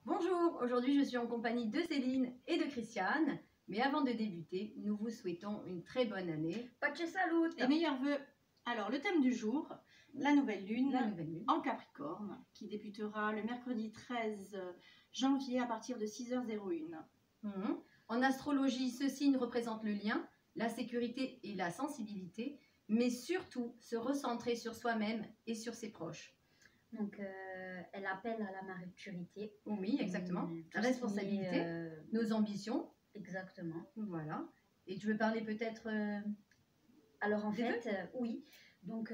Bonjour, aujourd'hui je suis en compagnie de Céline et de Christiane. Mais avant de débuter, nous vous souhaitons une très bonne année. Pace salute. Les meilleurs vœux. Alors, le thème du jour, la nouvelle lune en Capricorne, qui débutera le mercredi 13 janvier à partir de 6h01. En astrologie, ce signe représente le lien, la sécurité et la sensibilité, mais surtout se recentrer sur soi-même et sur ses proches. Donc, elle appelle à la maturité. Oui, exactement. La responsabilité, nos ambitions. Exactement. Voilà. Et tu veux parler peut-être Alors, en fait, oui. Donc,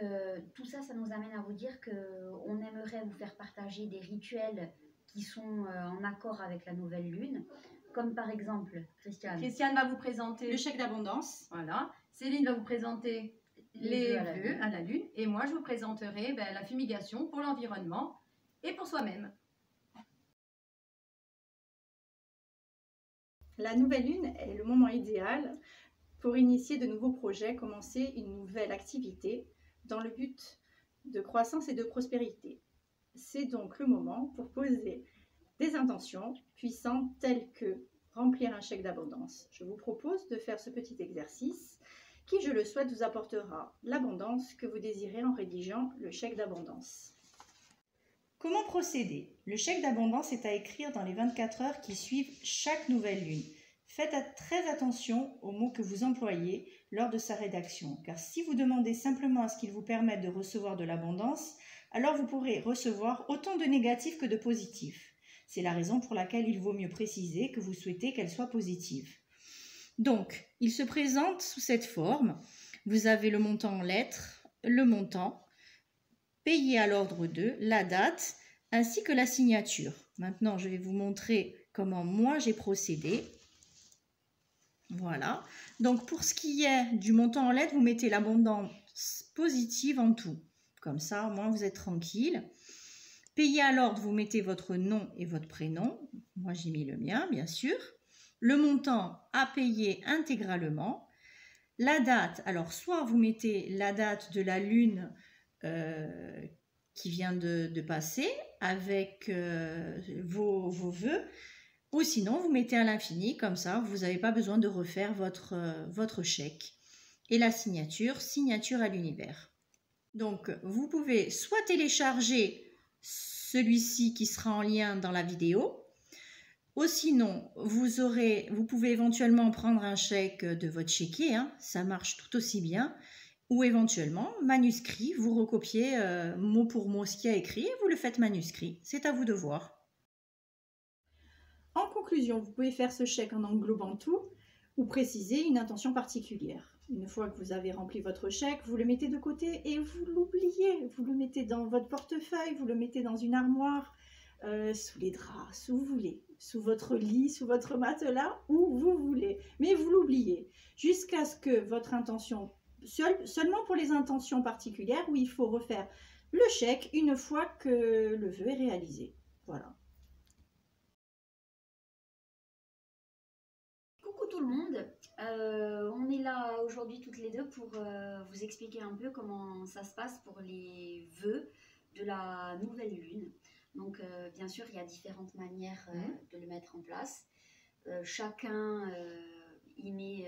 tout ça, ça nous amène à vous dire qu'on aimerait vous faire partager des rituels qui sont en accord avec la nouvelle lune. Comme par exemple, Christiane. Christiane va vous présenter le chèque d'abondance. Voilà. Céline va vous présenter les vœux à la lune. Et moi, je vous présenterai la fumigation pour l'environnement et pour soi-même. La nouvelle lune est le moment idéal pour initier de nouveaux projets, commencer une nouvelle activité dans le but de croissance et de prospérité. C'est donc le moment pour poser des intentions puissantes telles que remplir un chèque d'abondance. Je vous propose de faire ce petit exercice qui, je le souhaite, vous apportera l'abondance que vous désirez en rédigeant le chèque d'abondance. Comment procéder? Le chèque d'abondance est à écrire dans les 24 heures qui suivent chaque nouvelle lune. Faites très attention aux mots que vous employez lors de sa rédaction, car si vous demandez simplement à ce qu'il vous permette de recevoir de l'abondance, alors vous pourrez recevoir autant de négatifs que de positifs. C'est la raison pour laquelle il vaut mieux préciser que vous souhaitez qu'elle soit positive. Donc, il se présente sous cette forme. Vous avez le montant en lettres, le montant, payé à l'ordre de, la date, ainsi que la signature. Maintenant, je vais vous montrer comment moi j'ai procédé. Voilà. Donc, pour ce qui est du montant en lettres, vous mettez l'abondance positive en tout. Comme ça, au moins, vous êtes tranquille. Payé à l'ordre, vous mettez votre nom et votre prénom. Moi, j'ai mis le mien, bien sûr. Le montant à payer intégralement. La date, alors soit vous mettez la date de la lune qui vient de passer avec vos vœux, ou sinon vous mettez à l'infini, comme ça vous n'avez pas besoin de refaire votre chèque. Et la signature, signature à l'univers. Donc vous pouvez soit télécharger celui-ci qui sera en lien dans la vidéo, ou sinon vous pouvez éventuellement prendre un chèque de votre chéquier, ça marche tout aussi bien. Ou éventuellement, manuscrit, vous recopiez mot pour mot ce qu'il y a écrit et vous le faites manuscrit. C'est à vous de voir. En conclusion, vous pouvez faire ce chèque en englobant tout ou préciser une intention particulière. Une fois que vous avez rempli votre chèque, vous le mettez de côté et vous l'oubliez. Vous le mettez dans votre portefeuille, vous le mettez dans une armoire, sous les draps, où vous voulez, sous votre lit, sous votre matelas, où vous voulez. Mais vous l'oubliez jusqu'à ce que votre intention... Seulement pour les intentions particulières où il faut refaire le chèque une fois que le vœu est réalisé. Voilà. Coucou tout le monde, on est là aujourd'hui toutes les deux pour vous expliquer un peu comment ça se passe pour les vœux de la nouvelle lune. Donc bien sûr il y a différentes manières de le mettre en place. Chacun y met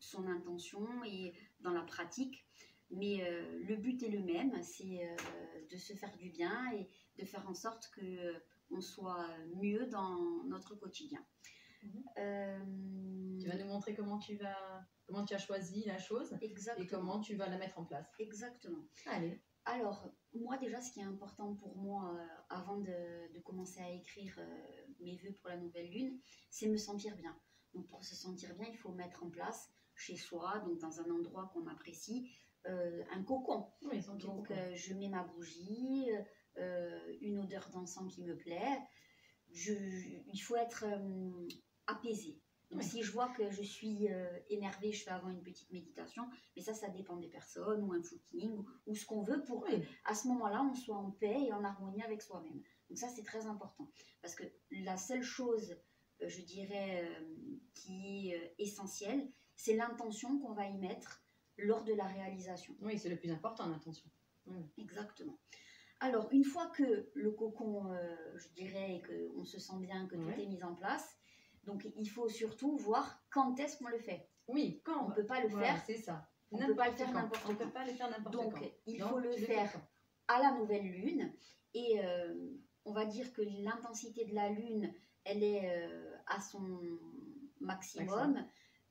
son intention et dans la pratique, mais le but est le même, c'est de se faire du bien et de faire en sorte que on soit mieux dans notre quotidien. Tu vas nous montrer comment tu as choisi la chose. Exactement. Et comment tu vas la mettre en place. Exactement. Allez. Alors, moi déjà, ce qui est important pour moi avant de commencer à écrire mes vœux pour la nouvelle lune, c'est me sentir bien. Donc pour se sentir bien, il faut mettre en place chez soi, donc dans un endroit qu'on apprécie, un cocon. Oui, donc je mets ma bougie, une odeur d'encens qui me plaît. Il faut être apaisé. Donc si je vois que je suis énervée, je fais avant une petite méditation, mais ça dépend des personnes, ou un footing, ou ce qu'on veut pour qu'à ce moment-là, on soit en paix et en harmonie avec soi-même. Donc ça, c'est très important. Parce que la seule chose, je dirais, qui est essentielle, c'est l'intention qu'on va y mettre lors de la réalisation. Oui, c'est le plus important, l'intention. Exactement. Alors, une fois que le cocon, je dirais, et qu'on se sent bien, que tout est mis en place, donc il faut surtout voir quand est-ce qu'on le fait. Oui, quand on ne peut pas le faire. C'est ça. On ne peut pas le faire n'importe quand. On peut pas le faire n'importe quand. Donc, il faut le faire à la nouvelle lune. Et on va dire que l'intensité de la lune, elle est à son maximum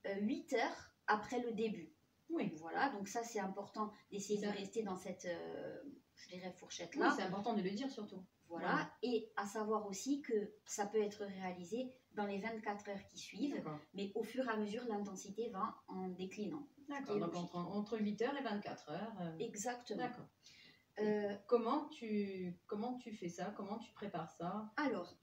8 heures après le début. Oui. Voilà, donc ça c'est important d'essayer de rester dans cette, je dirais, fourchette-là. Oui, c'est important de le dire surtout. Voilà, et à savoir aussi que ça peut être réalisé dans les 24 heures qui suivent, mais au fur et à mesure, l'intensité va en déclinant. D'accord, donc entre 8 heures et 24 heures. Exactement. D'accord. Comment tu fais ça? Comment tu prépares ça? Alors,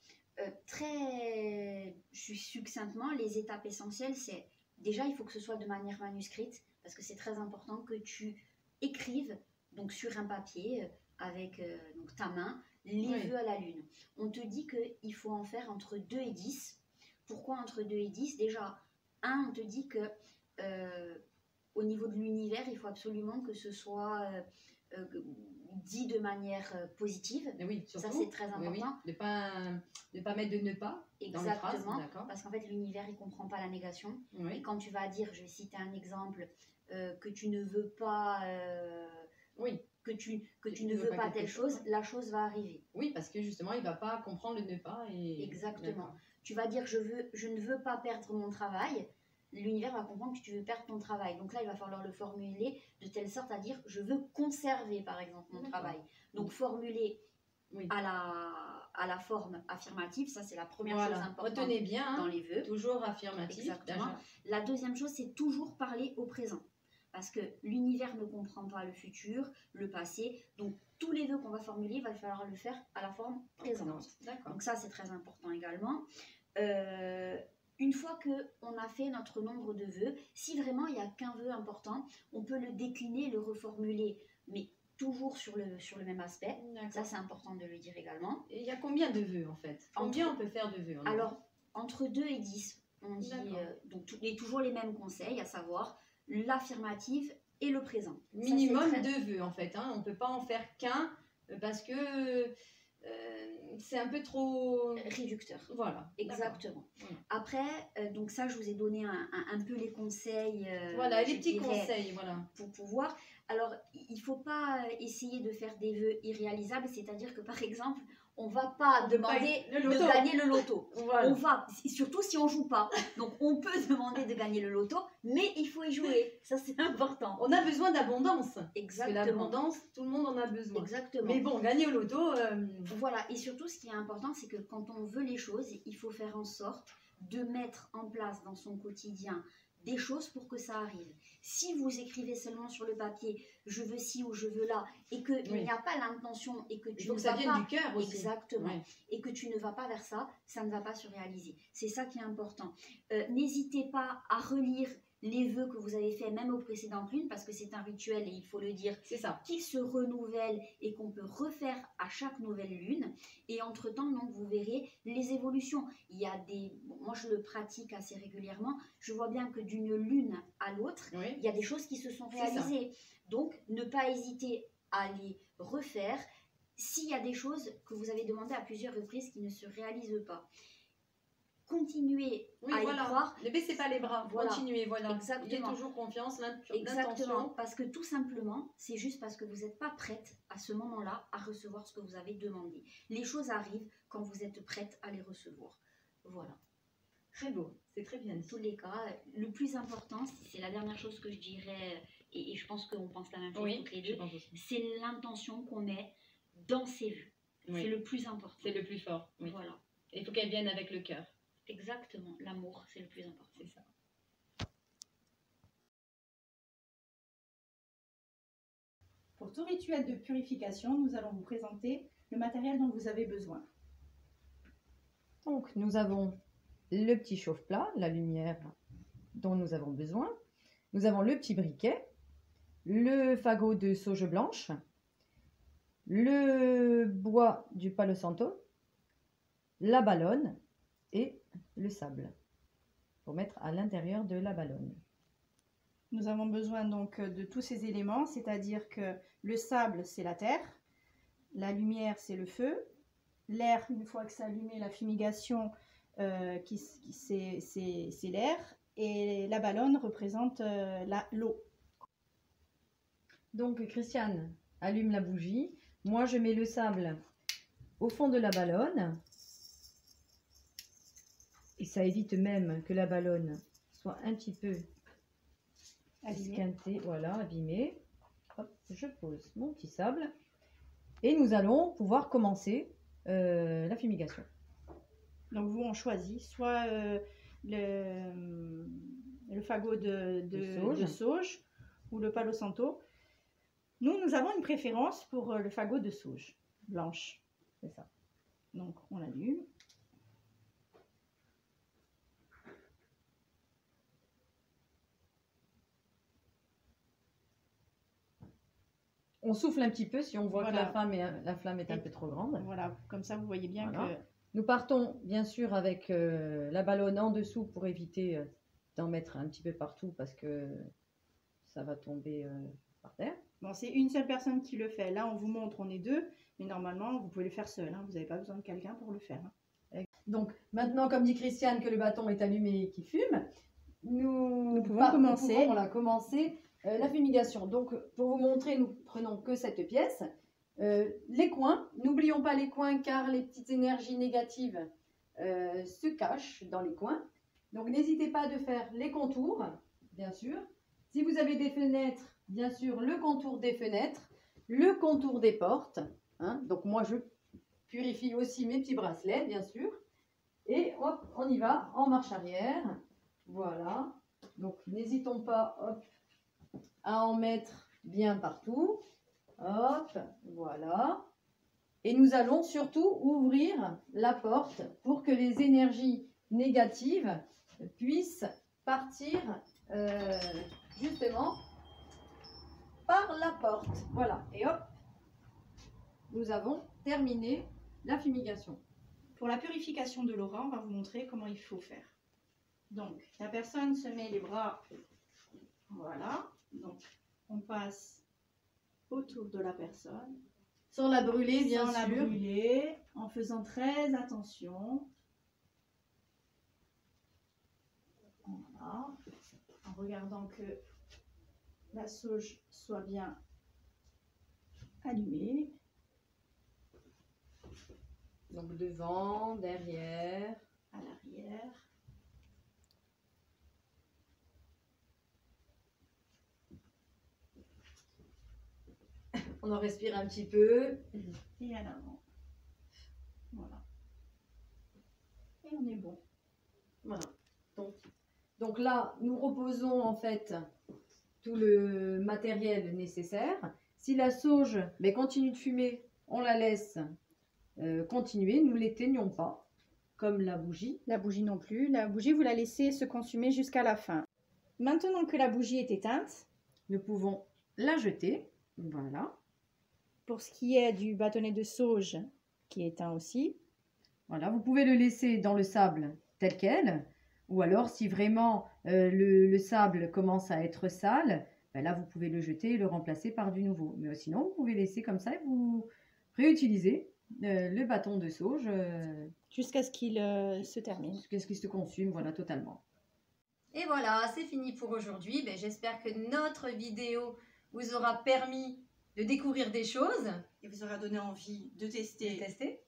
très succinctement, les étapes essentielles, c'est déjà, il faut que ce soit de manière manuscrite, parce que c'est très important que tu écrives donc sur un papier avec donc ta main les vœux à la lune. On te dit qu'il faut en faire entre 2 et 10. Pourquoi entre 2 et 10? Déjà, on te dit que au niveau de l'univers, il faut absolument que ce soit dit de manière positive. Oui, surtout, ça c'est très important. Oui. De pas mettre de ne pas. Exactement, dans les phrases, parce qu'en fait l'univers il comprend pas la négation. Et quand tu vas dire, je vais citer un exemple, que tu ne veux pas, que tu ne veux pas telle chose, la chose va arriver. Oui, parce que justement il va pas comprendre le ne pas. Exactement. Tu vas dire, je ne veux pas perdre mon travail. L'univers va comprendre que tu veux perdre ton travail. Donc là, il va falloir le formuler de telle sorte à dire, je veux conserver, par exemple, mon travail. Donc formuler à la forme affirmative, ça c'est la première chose importante. Retenez bien, dans les vœux. Toujours affirmatif. Exactement. La deuxième chose, c'est toujours parler au présent. Parce que l'univers ne comprend pas le futur, le passé. Donc tous les vœux qu'on va formuler, il va falloir le faire à la forme présente. Donc ça, c'est très important également. Une fois qu'on a fait notre nombre de vœux, si vraiment il n'y a qu'un vœu important, on peut le décliner, le reformuler, mais toujours sur le même aspect. Ça, c'est important de le dire également. Et il y a combien de vœux en fait? Combien on peut faire de vœux? Alors, entre 2 et 10, on dit donc toujours les mêmes conseils, à savoir l'affirmative et le présent. Minimum 2 vœux en fait. On ne peut pas en faire qu'un parce que... c'est un peu trop réducteur. Voilà. Exactement. Après, donc ça, je vous ai donné un peu les conseils. Voilà, les petits conseils, voilà. Pour pouvoir. Alors, il ne faut pas essayer de faire des vœux irréalisables, c'est-à-dire que par exemple, on ne va pas demander de gagner le loto. Voilà. On va, surtout si on ne joue pas. Donc, on peut demander de gagner le loto, mais il faut y jouer. Ça, c'est important. On a besoin d'abondance. Exactement. Parce que l'abondance, tout le monde en a besoin. Exactement. Mais bon, gagner au loto... Voilà, et surtout, ce qui est important, c'est que quand on veut les choses, il faut faire en sorte de mettre en place dans son quotidien des choses pour que ça arrive. Si vous écrivez seulement sur le papier « je veux ci » ou « je veux là » et qu'il n'y a pas l'intention et que tu ne vas pas... du cœur aussi. Exactement. Et que tu ne vas pas vers ça, ça ne va pas se réaliser. C'est ça qui est important. N'hésitez pas à relire les vœux que vous avez faits même aux précédentes lunes, parce que c'est un rituel et il faut le dire, qui se renouvelle et qu'on peut refaire à chaque nouvelle lune. Et entre-temps, donc, vous verrez les évolutions. Il y a moi je le pratique assez régulièrement, je vois bien que d'une lune à l'autre, il y a des choses qui se sont réalisées. Donc, ne pas hésiter à les refaire s'il y a des choses que vous avez demandées à plusieurs reprises qui ne se réalisent pas. Continuez à y croire. Ne baissez pas les bras, continuez, Exactement. Ayez toujours confiance, Exactement, parce que tout simplement, c'est juste parce que vous n'êtes pas prête à ce moment-là à recevoir ce que vous avez demandé. Les choses arrivent quand vous êtes prête à les recevoir. Voilà. Très beau, c'est très bien dit. Dans tous les cas, le plus important, c'est la dernière chose que je dirais, et je pense qu'on pense la même chose toutes les deux, c'est l'intention qu'on met dans ces vues. C'est le plus important. C'est le plus fort. Voilà. Il faut qu'elle vienne avec le cœur. Exactement, l'amour, c'est le plus important. C'est ça. Pour tout rituel de purification, nous allons vous présenter le matériel dont vous avez besoin. Donc, nous avons le petit chauffe-plat, la lumière dont nous avons besoin. Nous avons le petit briquet, le fagot de sauge blanche, le bois du palo santo, la ballonne et le sable pour mettre à l'intérieur de la ballonne. Nous avons besoin donc de tous ces éléments, c'est-à-dire que le sable, c'est la terre, La lumière, c'est le feu. L'air, une fois que c'est allumé, la fumigation, c'est l'air. Et la ballonne représente l'eau. Donc, Christiane allume la bougie. Moi, je mets le sable au fond de la ballonne. Et ça évite même que la ballonne soit un petit peu esquintée, voilà, abîmée. Hop, je pose mon petit sable. Et nous allons pouvoir commencer la fumigation. Donc vous, on choisit soit le fagot de sauge ou le palo santo. Nous avons une préférence pour le fagot de sauge blanche. C'est ça. Donc on l'allume. On souffle un petit peu si on voit Voilà. que la flamme est un peu trop grande. Voilà, comme ça vous voyez bien Voilà. que... Nous partons bien sûr avec la ballonne en dessous pour éviter d'en mettre un petit peu partout parce que ça va tomber par terre. Bon, c'est une seule personne qui le fait. Là, on vous montre, on est deux, mais normalement, vous pouvez le faire seul. Hein. Vous n'avez pas besoin de quelqu'un pour le faire. Hein. Donc maintenant, comme dit Christiane, que le bâton est allumé et qu'il fume, nous pouvons commencer. commencer la fumigation. Donc pour vous montrer, nous prenons que cette pièce. Les coins, n'oublions pas les coins car les petites énergies négatives se cachent dans les coins. Donc n'hésitez pas de faire les contours, bien sûr. Si vous avez des fenêtres, bien sûr, le contour des fenêtres, le contour des portes. Hein. Donc moi, je purifie aussi mes petits bracelets, bien sûr. Et hop, on y va, en marche arrière. Voilà. Donc n'hésitons pas, hop, à en mettre bien partout. Hop, voilà. Et nous allons surtout ouvrir la porte pour que les énergies négatives puissent partir justement par la porte. Voilà. Et hop, nous avons terminé la fumigation. Pour la purification de l'aura, on va vous montrer comment il faut faire. Donc, la personne se met les bras, voilà. Donc, on passe autour de la personne. Sans la brûler, bien Sans sûr. la brûler, en faisant très attention. Voilà. En regardant que la sauge soit bien allumée. Donc devant, derrière. À l'arrière. On en respire un petit peu. Et à l'avant. Voilà. Et on est bon. Voilà. Donc là, nous reposons en fait tout le matériel nécessaire. Si la sauge continue de fumer, on la laisse continuer. Nous ne l'éteignons pas, comme la bougie. La bougie non plus. La bougie, vous la laissez se consumer jusqu'à la fin. Maintenant que la bougie est éteinte, nous pouvons la jeter. Voilà. Pour ce qui est du bâtonnet de sauge qui est éteint aussi. Voilà, vous pouvez le laisser dans le sable tel quel. Ou alors, si vraiment le sable commence à être sale, là, vous pouvez le jeter et le remplacer par du nouveau. Mais sinon, vous pouvez laisser comme ça et vous réutilisez le bâton de sauge. Jusqu'à ce qu'il se termine. Jusqu'à ce qu'il se consume, voilà, totalement. Et voilà, c'est fini pour aujourd'hui. J'espère que notre vidéo vous aura permis de découvrir des choses. Et vous aura donné envie de tester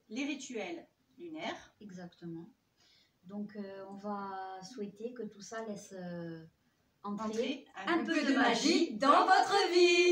les rituels lunaires. Exactement. Donc, on va souhaiter que tout ça laisse entrer Un peu de magie dans votre vie.